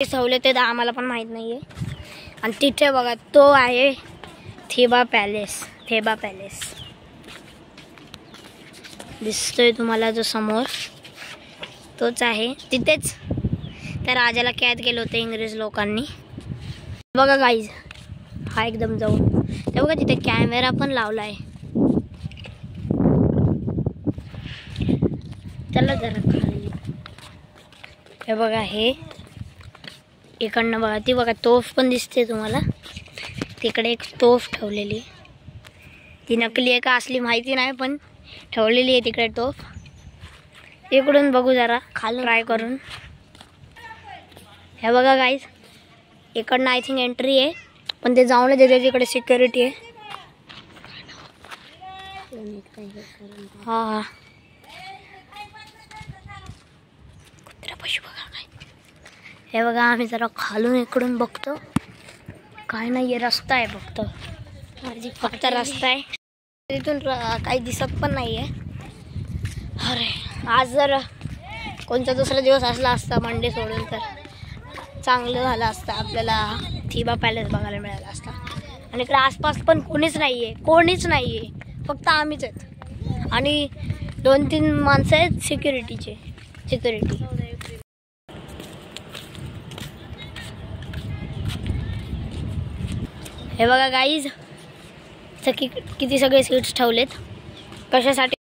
ठेवले ते आम्हाला पण माहित नाहीये। आणि तिथे बघा तो आहे थेबा पॅलेस। थेबा पॅलेस दिसतोय तुम्हाला जो समोर, तोच आहे। तिथेच त्या राजाला कैद केलं होतं इंग्रज लोकांनी। बघा गाईज, हा एकदम जाऊन ते बघा तिथे कॅमेरा पण लावलाय। चला जरा खाली, हे बघा हे इकडनं बघा, ती बघा तोफ पण दिसते तुम्हाला। तिकडे एक तोफ ठेवलेली, ती नकली आहे का असली माहिती नाही, पण ठेवलेली आहे तिकडे तोफ। इकडून बघू जरा खाली ट्राय करून। हे बघा गाईज, इकडनं आय थिंक एंट्री आहे, पण ते जाऊन देते, तिकडे सिक्युरिटी आहे। हा कुत्रा पशु बघा काय। हे बघा आम्ही जरा खालून इकडून बघतो, काय नाहीये, रस्ता आहे फक्त रस्ता आहे। तिथून काही दिसत पण नाहीये। अरे आज जर कोणता दुसरा दिवस असला असता मंडे सोडून, तर चांगलं झालं असतं, आपल्याला थेबा पॅलेस बघायला मिळाला असता। आणि इकडे आसपास पण कोणीच नाहीये, फक्त आम्हीच आहेत आणि 2-3 माणसं आहेत सिक्युरिटी। हे बघा गाईज, किती सगळे सीट्स ठेवलेत, कशासाठी